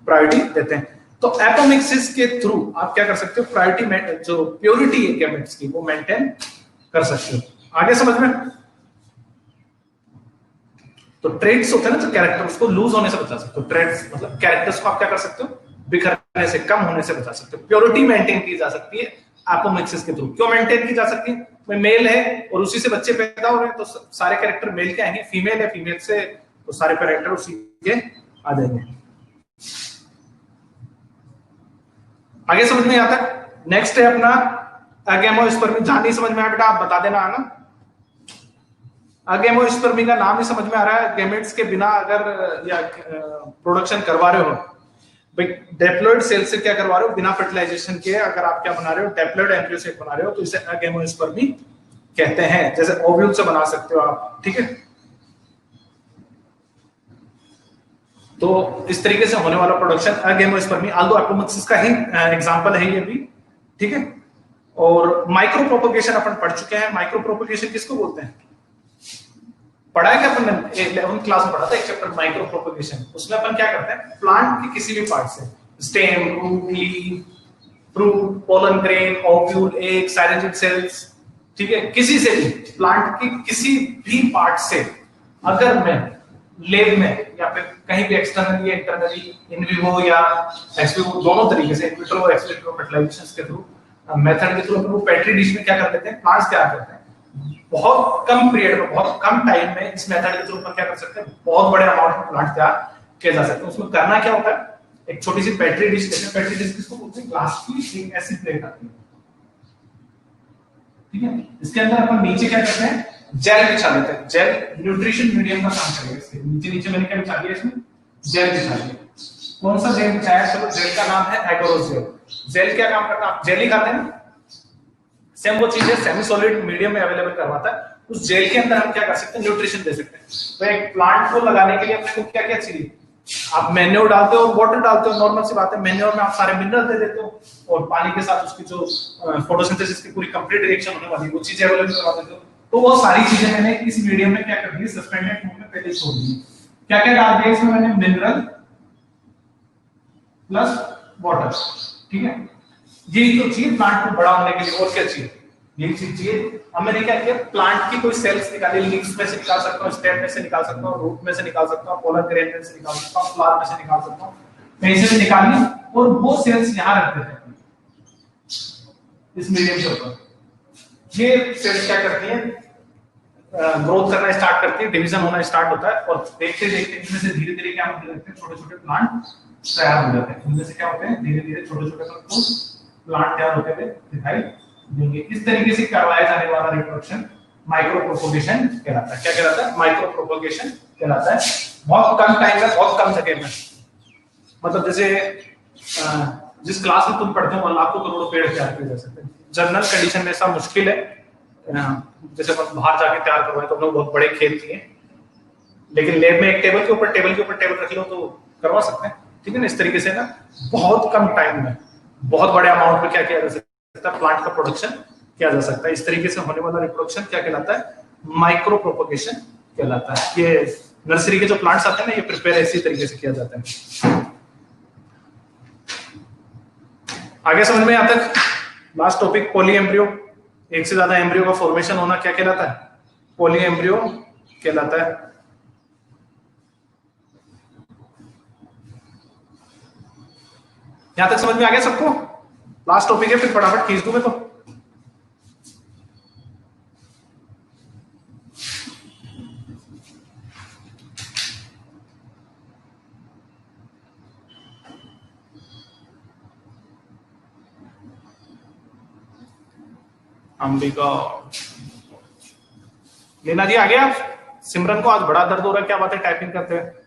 Speaker 1: प्रायोरिटी देते हैं। तो एपोमिक्सिस के थ्रू आप क्या कर सकते हो, प्रायोरिटी जो प्योरिटी है गैमेट्स की वो मेंटेन कर सकते हो। आगे समझ में, तो ट्रेड्स होते हैं ना, जो कैरेक्टर, उसको लूज होने से बचा सकते हो। ट्रेड्स मतलब कैरेक्टर्स को आप क्या कर सकते हो, बिखरने से, कम होने से बचा सकते हो। प्योरिटी मेंटेन की जा सकती है एपोमिक्सिस के थ्रू। क्यों मेंटेन की जा सकती है, मैं मेल है और उसी से बच्चे पैदा हो रहे हैं तो सारे कैरेक्टर मेल के आएंगे, फीमेल है, फीमेल से तो सारे कैरेक्टर उसी के आ जाएंगे। आगे समझ में आता है। नेक्स्ट है अपना अगेमोस्पर्मी। जहां नहीं समझ में आया बेटा आप बता देना, है ना। अगेमोस्पर्मी का नाम ही समझ में आ रहा है, गैमेट्स के बिना अगर या प्रोडक्शन करवा रहे हो भाई, डेप्लॉइड सेल से क्या करवा रहे हो, बिना फर्टिलाइजेशन के अगर आप क्या बना रहे हो, डेप्लॉइड एम्ब्रियो से बना रहे हो, तो इसे अगेमोस्पर्मी कहते हैं। जैसे ओव्यूल से बना सकते हो आप, ठीक है। तो इस तरीके से होने वाला प्रोडक्शन अगेमोस्पर्मी, आल्दो एपोमिक्सिस का ही एग्जांपल है ये भी, ठीक है। और माइक्रो प्रोपोगेशन अपन पढ़ चुके हैं। माइक्रो प्रोपोगेशन किसको बोलते हैं, पढ़ा है क्या अपन ने, 11th क्लास में पढ़ा था एक चैप्टर माइक्रो प्रोपोगेशन। उसमें अपन क्या करते हैं, प्लांट के किसी भी पार्ट से, stem, root, leaf, fruit, pollen grain, ovule, egg, साइलेंटेड सेल्स, ठीक है, किसी से भी, प्लांट के किसी भी पार्ट से अगर मैं लैब में या फिर कहीं भी एक्सटर्नली या इंटरनली, इन विवो या एक्स विवो, दोनों तरीके से, इन विट्रो और एक्स विट्रो फर्टिलाइजेशन के थ्रू, मेथड के थ्रू, वो पेट्री डिश में क्या कर लेते हैं, प्लांट्स तैयार करते हैं। बहुत कम पीरियड में, बहुत कम टाइम में इस मेथड के थ्रू पर क्या कर सकते हैं, बहुत बड़े अमाउंट में प्लांट तैयार किया जा सकता है। उसमें करना क्या होता है, एक छोटी सी पेट्री डिश लेते हैं। पेट्री डिश किसको बोलते हैं, ग्लास की एक ऐसी प्लेट आती है, ठीक है। इसके अंदर अपन नीचे क्या करते हैं, जेल बिछा देते हैं। जेल न्यूट्रिशन मीडियम का काम करेगा। इसके नीचे नीचे मैंने क्या बिछा दिया, इसमें जेल बिछा दिया। कौन सा जेल बिछाया, चलो जेल का नाम है एगरोजेल। जेल क्या काम करता है, आप जेल ही खाते हैं, सेम वो चीज है, सेमी सॉलिड मीडियम में अवेलेबल करवाता है। उस जेल के अंदर हम क्या कर सकते हैं, न्यूट्रिशन दे सकते हैं। तो एक प्लांट को लगाने के लिए अपने को क्या क्या चाहिए, आप मैन्योर डालते हो, वाटर डालते हो, नॉर्मल सी बात है। मैन्योर में आप सारे मिनरल दे देते हो और पानी के साथ उसकी जो फोटोसिंथेसिस की पूरी कंप्लीट रिएक्शन होने वाली है वो चीजें अवेलेबल करवा देते हो। तो वो सारी चीजें मैंने इस मीडियम में क्या कर दी, सस्पेंडेड फॉर्म में पहले छोड़ दी। क्या क्या डाल दिया इसमें मैंने, मिनरल प्लस वाटर, ठीक है। यही तो चाहिए प्लांट को बड़ा होने के लिए, और क्या चाहिए, यही चीज चाहिए। अब मैंने क्या किया, प्लांट की कोई सेल्स निकाली, लीव्स में से निकाल सकता हूँ, स्टेम में से निकाल सकता हूँ, रूट में से निकाल सकता हूँ, पोलन ग्रेन में से निकाल सकता हूँ, फ्लावर में से निकाल सकता हूँ, कहीं से भी निकाल ली और वो सेल्स यहाँ रख देते हैं इस मीडियम के ऊपर। ये सेल्स क्या करती है, ग्रोथ करना स्टार्ट करती है, डिवीजन होना स्टार्ट होता है और देखते देखते इनमें से धीरे धीरे क्या होते रहते हैं, छोटे छोटे प्लांट तैयार हो जाते हैं। इनमें से क्या होते हैं, धीरे धीरे छोटे छोटे प्लांट तैयार होते हुए दिखाई देंगे। इस तरीके से करवाया जाने वाला रिप्रोडक्शन माइक्रो प्रोपोगेशन कहलाता है। क्या कहलाता है, माइक्रो प्रोपोगेशन कहलाता है। बहुत कम टाइम में, बहुत कम जगह में, मतलब जैसे जिस क्लास में तुम पढ़ते हो लाखों करोड़ों पेड़ तैयार किए जा सकते हैं। जनरल कंडीशन में ऐसा मुश्किल है, जैसे बाहर जाके तैयार करवाए तो हम लोग बहुत बड़े खेत किए, लेकिन लैब में एक टेबल के ऊपर टेबल रख लो तो करवा सकते हैं, ठीक है ना। इस तरीके से ना बहुत कम टाइम में बहुत बड़े अमाउंट में क्या किया जा सकता है, प्लांट का प्रोडक्शन किया जा सकता है। इस तरीके से होने वाला रिप्रोडक्शन क्या कहलाता है, माइक्रो प्रोपोगेशन कहलाता है। ये नर्सरी के जो प्लांट्स आते हैं ना, ये प्रिपेयर इसी तरीके से किया जाता है। आगे समझ में आता है। लास्ट टॉपिक पॉली एम्ब्रियो, एक से ज्यादा एम्ब्रियो का फॉर्मेशन होना क्या कहलाता है, पॉली एम्ब्रियो कहलाता है। यहां तक समझ में आ गया सबको? लास्ट टॉपिक है, फिर फटाफट खींच दूं मैं तो। अंबिका, लीना जी आ गया? सिमरन को आज बड़ा दर्द हो रहा है, क्या बात है, टाइपिंग करते हैं।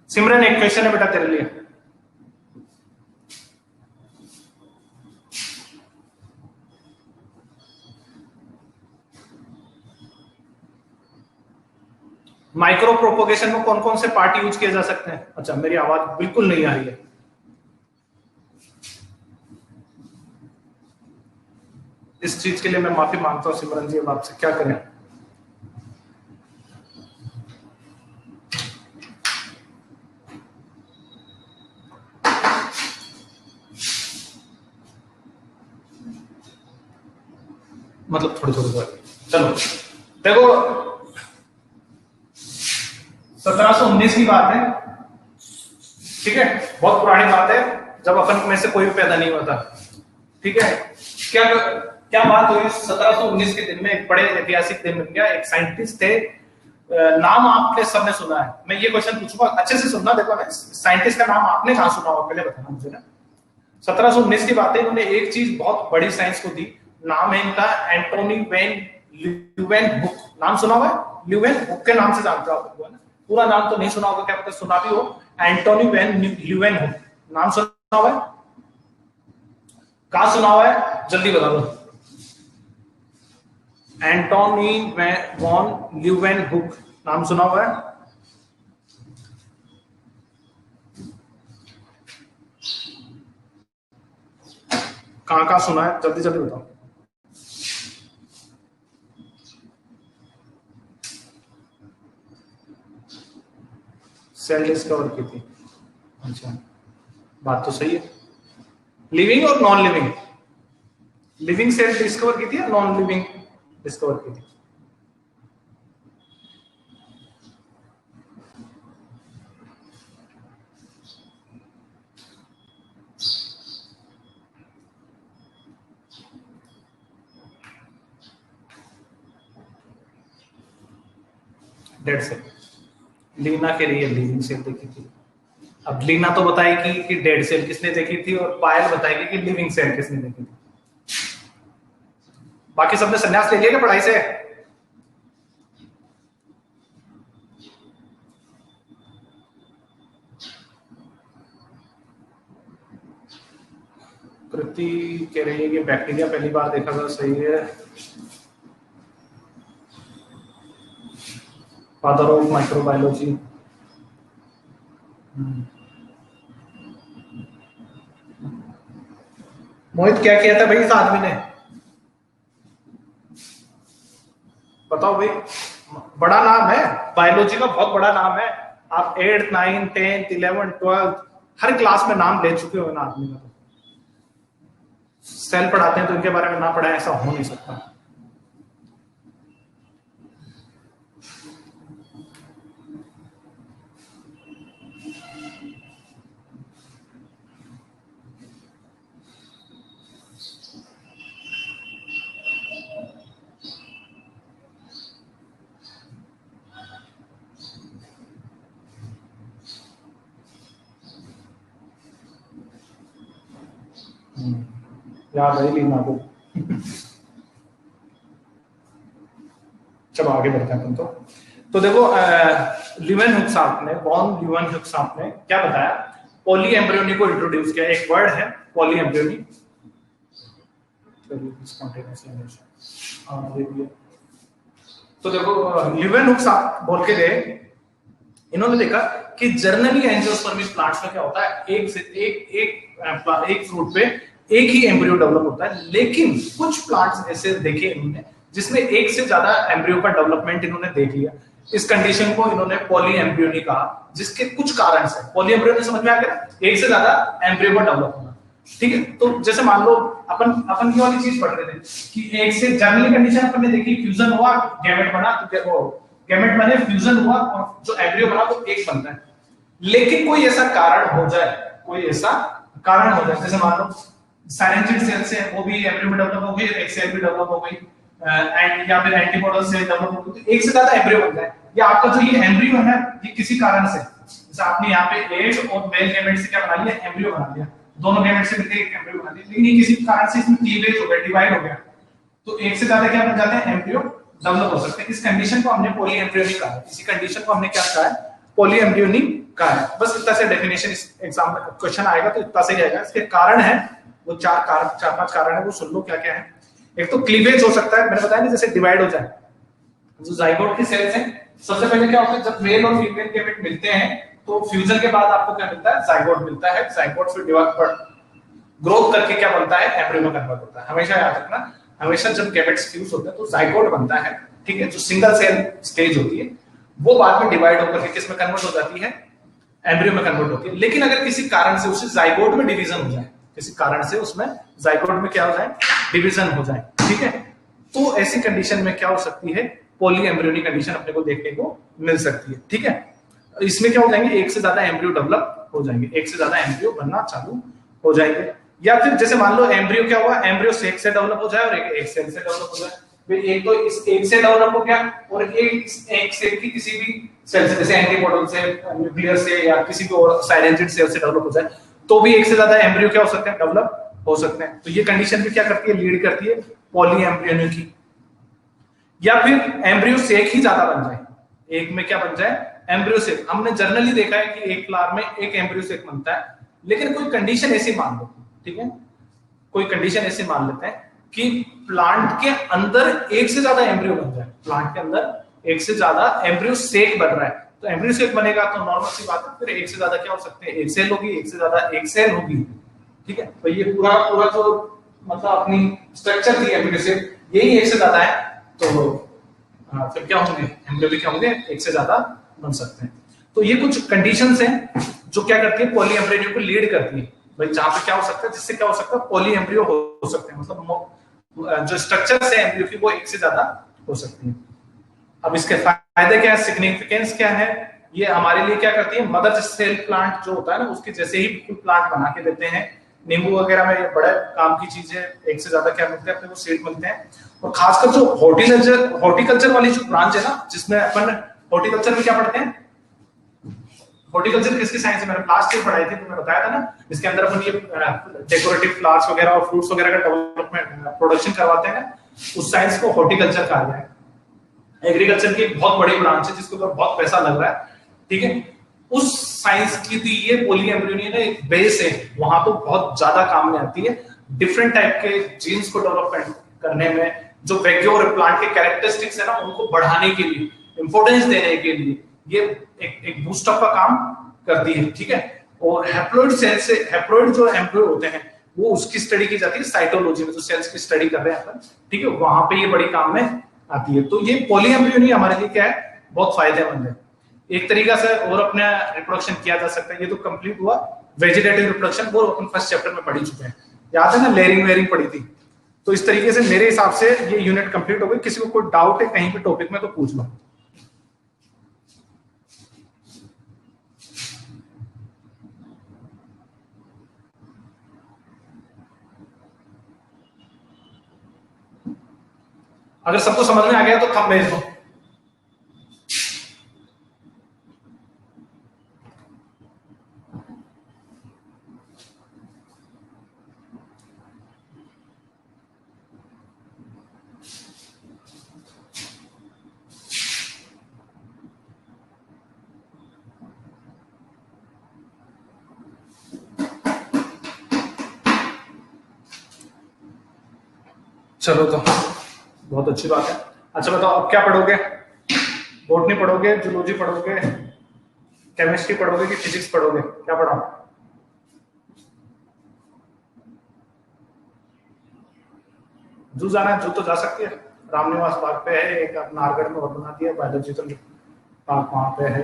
Speaker 1: सिमरन एक क्वेश्चन है बेटा तेरे लिए। माइक्रो प्रोपोगेशन में कौन कौन से पार्ट यूज किए जा सकते हैं? अच्छा, मेरी आवाज बिल्कुल नहीं आ रही है। इस चीज के लिए मैं माफी मांगता हूं सिमरन जी, अब आपसे क्या करें। मतलब थोड़ी थोड़ी बात, चलो देखो 1719 की बात है, ठीक है, बहुत पुरानी बात है, जब अपन में से कोई भी पैदा नहीं हुआ था, ठीक है। क्या क्या बात हुई? 1719 के दिन में एक बड़े ऐतिहासिक दिन बन गया। एक साइंटिस्ट थे, नाम आपने सबने सुना है। मैं ये क्वेश्चन पूछूंगा, अच्छे से सुनना। देखो ना, साइंटिस्ट का नाम आपने कहां सुना होगा, पहले बताना मुझे ना। 1719 की बात है, इन्होंने एक चीज बहुत बड़ी साइंस को दी। नाम है इनका एंटोनी वैन ल्यूवेनहुक। नाम सुना हुआ है? ल्यूवेनहुक के नाम से जानते हो आप लोग, है ना? पूरा नाम तो नहीं सुना होगा, क्या पता सुना भी हो। एंटोनी वैन ल्यूवेनहुक नाम सुना हुआ है? कहां सुना हुआ है, जल्दी बता दो। एंटोनी वॉन ल्यूवेनहुक नाम सुना हुआ है? कहां कहां सुना है, जल्दी जल्दी बताओ। सेल डिस्कवर की थी, अच्छा बात तो सही है। लिविंग और non living? Living cell discover की थी या नॉन लिविंग डिस्कवर की थी? Dead cell. लीना के लिए लिविंग सेल देखी थी। अब लीना तो बताएगी कि डेड सेल किसने देखी थी, और पायल बताएगी कि लिविंग सेल किसने देखी थी। बाकी सबने संन्यास ले लिया क्या पढ़ाई से? कृति कह रही है कि बैक्टीरिया पहली बार देखा था, सही है। Father of microbiology. मोहित क्या किया था भाई इस आदमी ने, बताओ भाई। बड़ा नाम है, बायोलॉजी का बहुत बड़ा नाम है। आप 8th 9th 10th 11th 12th हर क्लास में नाम ले चुके हो ना आदमी का। सेल पढ़ाते हैं तो इनके बारे में ना पढ़ाएं, ऐसा हो नहीं सकता। याद है लीना को। चलो आगे बढ़ते हैं अपन तो देखो ल्यूवेनहुक साहब ने, वॉन ल्यूवेनहुक साहब ने क्या बताया, पॉली एम्ब्रियोनी को इंट्रोड्यूस किया। एक वर्ड है पॉली एम्ब्रियोनी, तो देखो ल्यूवेनहुक साहब बोल के गए, इन्होंने देखा कि जर्नली एंजियोस्पर्मी प्लांट्स में क्या होता है, एक से एक फ्रूट पे एक ही एम्ब्रियो डेवलप होता है। लेकिन कुछ प्लांट्स ऐसे देखे इन्होंने जिसमें एक से ज्यादा एम्ब्रियो का डेवलपमेंट इन्होंने देख लिया। इस कंडीशन को इन्होंने पॉली एम्ब्रियोनी कहा, जिसके कुछ कारण से पॉली एम्ब्रियोनी समझ में आ गया, एक से ज्यादा एम्ब्रियो का डेवलप होना, ठीक है। तो जैसे मान लो अपन की वाली चीज पढ़ रहे थे कि एक से जर्नली कंडीशन अपन ने देखी, फ्यूजन हुआ, गैमेट बना, तो गैमेट बने, फ्यूजन हुआ और जो एम्ब्रियो बना वो एक बनता है। लेकिन कोई ऐसा कारण हो जाए, कोई ऐसा कारण हो जाए, जैसे मान लो साइलेंटेड सेल से वो भी एम्ब्रियो में डेवलप हो गई, एक सेल भी डेवलप हो गई, एंड या फिर एंटीबॉडी से डेवलप हो गई, तो एक से ज्यादा एम्ब्रियो बन जाए, या आपका जो ये एम्ब्रियो है ये किसी कारण से, जैसे आपने यहाँ पे एग और मेल गैमेट से क्या बना लिया, एम्ब्रियो बना लिया, दोनों गैमेट से मिलकर एक एम्ब्रियो बना लिया, लेकिन ये किसी कारण से इसमें क्लीवेज हो गया, डिवाइड हो गया, तो एक से ज्यादा क्या बन जाते हैं, एम्ब्रियो डेवलप हो सकते हैं। इस कंडीशन को हमने पॉली एम्ब्रियोनिक कहा है, इसी कंडीशन को हमने क्या कहा है, पॉली एम्ब्रियोनिक कहा है। बस इतना से डेफिनेशन इस एग्जाम में क्वेश्चन आएगा तो इतना से ही आएगा। इसके कारण है वो चार पांच कारण है, वो सुन लो क्या क्या है। एक तो क्लीवेज हो सकता है, मैंने बताया ना, जैसे डिवाइड हो जाए, जो जाइगोट की सेल्स हैं, सबसे पहले क्या होता है, जब मेल और फीमेल गैमेट मिलते हैं तो फ्यूजन के बाद आपको क्या मिलता है, जाइगोट मिलता है। जाइगोट फिर डिवाइड ग्रोथ करके क्या बनता है, एम्ब्रियो में कन्वर्ट होता है। हमेशा याद रखना, हमेशा जब गैमेट्स फ्यूज होते हैं तो जाइगोट बनता है, ठीक है, जो सिंगल सेल स्टेज होती है वो बाद में डिवाइड होकर के किस में कन्वर्ट हो जाती है, एम्ब्रियो में कन्वर्ट होती है। लेकिन अगर किसी कारण से उसे जाइगोट में डिवीजन हो जाए, किसी कारण से उसमें जाइगोट में क्या हो जाए, डिवीजन हो जाए, ठीक है, तो ऐसी कंडीशन में क्या हो सकती है, पॉली एम्ब्रियोनिक कंडीशन अपने को देखने को मिल सकती है, ठीक है। इसमें क्या हो जाएंगे, एक से ज्यादा एम्ब्रियो डेवलप हो जाएंगे, एक से ज्यादा एम्ब्रियो बनना चालू हो जाएंगे। या फिर जैसे मान लो एम्ब्रियो क्या हुआ, एम्ब्रियो से एक से डेवलप हो जाए और एक सेल से डेवलप हो जाए, फिर एक तो इस एक से डेवलप हो गया और एक सेल की किसी भी सेल से, जैसे एंटीबॉडी से, न्यूक्लियर से, या किसी भी और साइलेंटेड सेल से डेवलप हो जाए, तो भी एक से ज्यादा एम्ब्रियो क्या हो सकते हैं, डेवलप हो सकते हैं। तो ये कंडीशन भी क्या करती है, लीड करती है पॉली एम्ब्रियोनिक की। या फिर एम्ब्रियो से एक ही ज्यादा बन जाए, एक में क्या बन जाए, एम्ब्रियो से। हमने जनरली देखा है कि एक फ्लावर में एक एम्ब्रियो से बनता है, लेकिन कोई कंडीशन ऐसी मान लो, ठीक है, कोई कंडीशन ऐसी मान लेते हैं कि प्लांट के अंदर एक से ज्यादा एम्ब्रियो बन जाए, प्लांट के अंदर एक से ज्यादा एम्ब्रियो सेक बन रहा है, तो एम्ब्रियो सेक बनेगा तो नॉर्मल सी बात है, फिर एक से ज्यादा क्या हो सकते हैं, एक सेल होगी, एक से ज्यादा एक सेल होगी, ठीक है। तो ये पूरा पूरा जो मतलब अपनी स्ट्रक्चर थी एम्ब्रियो सेक, यही एक से ज्यादा है, तो फिर क्या होंगे, एम्ब्रियो भी क्या होंगे, एक से ज्यादा बन सकते हैं। तो ये कुछ कंडीशंस हैं जो क्या करती है, पॉली एम्ब्रियो को लीड करती है भाई, जहां पे क्या हो सकता है, जिससे क्या हो सकता है, पॉली एम्ब्रियो हो सकते हैं, मतलब जो स्ट्रक्चर है एम्ब्रियो की वो एक से ज्यादा हो सकती है। अब इसके फायदे क्या है, सिग्निफिकेंस क्या है, ये हमारे लिए क्या करती है, मदर सेल प्लांट जो होता है ना, उसके जैसे ही बिल्कुल प्लांट बना के देते हैं। नींबू वगैरह में ये बड़े काम की चीज है, एक से ज्यादा क्या मिलते हैं अपने को, सीड मिलते हैं। और खासकर जो हॉर्टिकल्चर वाली जो ब्रांच है ना, जिसमें अपन हॉर्टिकल्चर में क्या पढ़ते हैं, हॉर्टिकल्चर किसकी साइंस है, मैंने लास्ट ईयर पढ़ाई थी, तो मैं बताया था ना, इसके अंदर अपन ये डेकोरेटिव फ्लावर्स वगैरह और फ्रूट्स वगैरह का डेवलपमेंट प्रोडक्शन करवाते हैं, उस साइंस को हॉर्टिकल्चर कहा गया है। एग्रीकल्चर की एक बहुत बड़ी ब्रांच है जिसके ऊपर बहुत पैसा लग रहा है, ठीक है, उस साइंस की तो ये पॉली एम्ब्रियोनिक एक बेस है, वहां तो बहुत ज्यादा काम में आती है, डिफरेंट टाइप के जीन्स को डेवलपमेंट करने में, जो वैक्यूम और प्लांट के कैरेक्टरिस्टिक्स है ना, उनको बढ़ाने के लिए, इंपोर्टेंस देने के लिए ये एक बूस्टअप का काम करती है, ठीक है। और हैप्लॉइड सेल से, हैप्लॉइड जो एम्ब्रियो होते हैं वो उसकी स्टडी की जाती है साइटोलॉजी में, जो सेल्स की स्टडी कर रहे हैं अपन, ठीक है, वहां पे ये बड़ी काम में आती है। तो ये पॉली एम्ब्रियोनिक हमारे लिए क्या है, बहुत फायदेमंद है। एक तरीका से और अपना रिप्रोडक्शन किया जा सकता है। ये तो कंप्लीट हुआ वेजिटेटिव रिप्रोडक्शन, वो अपन फर्स्ट चैप्टर में पढ़ी चुके हैं, याद है ना, लेयरिंग वेयरिंग पढ़ी थी। तो इस तरीके से मेरे हिसाब से ये यूनिट कंप्लीट हो गई। किसी को कोई डाउट है कहीं पे टॉपिक में तो पूछ लो। अगर सबको समझ में आ गया तो थंब भेज दो। चलो तो बहुत अच्छी बात है। अच्छा बताओ अब क्या पढ़ोगे, बॉटनी पढ़ोगे, जूलॉजी पढ़ोगे, केमिस्ट्री पढ़ोगे कि फिजिक्स पढ़ोगे, क्या पढ़ा? जू जाना है, जू तो जा सकती है, रामनिवास बाग पे है, एक नारगढ़ में और बना दिया, बायोलॉजिकल पार्क वहां पे है।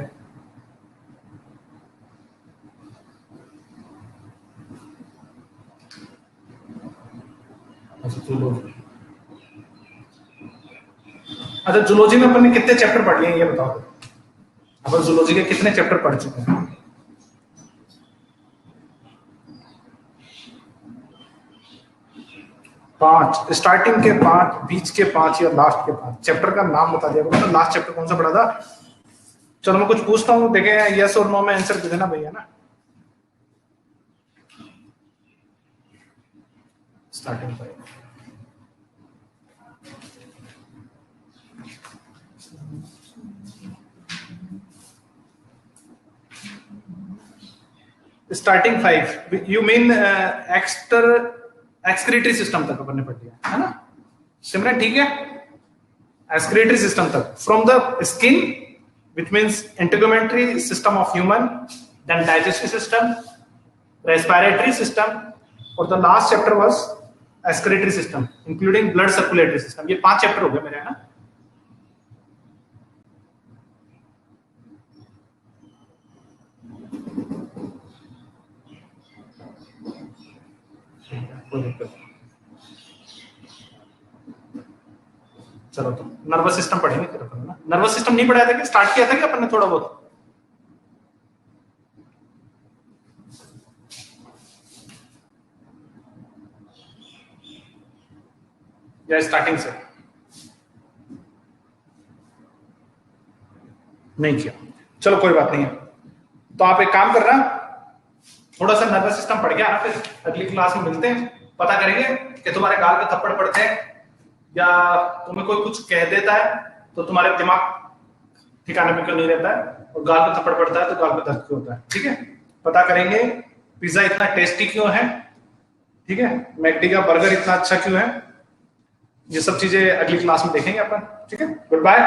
Speaker 1: अच्छा जूलॉजी, अच्छा जूलॉजी में अपन ने कितने चैप्टर पढ़ लिए ये बताओ। अपन जूलॉजी के कितने चैप्टर पढ़ चुके हैं? 5, स्टार्टिंग के 5, बीच के 5 या लास्ट के 5। चैप्टर का नाम बता दिया करो ना, लास्ट चैप्टर कौन सा पढ़ा था। चलो मैं कुछ पूछता हूँ, देखें यस और नो में आंसर दे देना भैया ना। Starting 5, starting 5 you mean excretory system तक अपन ने पढ़ लिया है ना सिमरन, ठीक है। एक्सक्रीटरी सिस्टम तक, from the skin which means integumentary system of human, then digestive system, respiratory system, और the last chapter was excretory system including blood circulatory system। ये 5 चैप्टर हो गए मेरे, है ना। चलो तो नर्वस सिस्टम पढ़ेंगे फिर अपन ना। नर्वस सिस्टम नहीं पढ़ाया था कि स्टार्ट किया था कि अपन ने थोड़ा बहुत, या स्टार्टिंग से नहीं किया। चलो कोई बात नहीं है। तो आप एक काम कर रहा, थोड़ा सा नर्वस सिस्टम पढ़ गया ना, फिर अगली क्लास में मिलते हैं, पता करेंगे कि तुम्हारे गाल पे थप्पड़ पड़ते हैं या तुम्हें कोई कुछ कह देता है तो तुम्हारे दिमाग ठिकाने पे क्यों नहीं रहता है, और गाल पे थप्पड़ पड़ता है तो गाल पे दर्द क्यों होता है। ठीक है, पता करेंगे पिज्जा इतना टेस्टी क्यों है, ठीक है, मैकडी का बर्गर इतना अच्छा क्यों है। ये सब चीजें अगली क्लास में देखेंगे अपन। ठीक है, गुड बाय।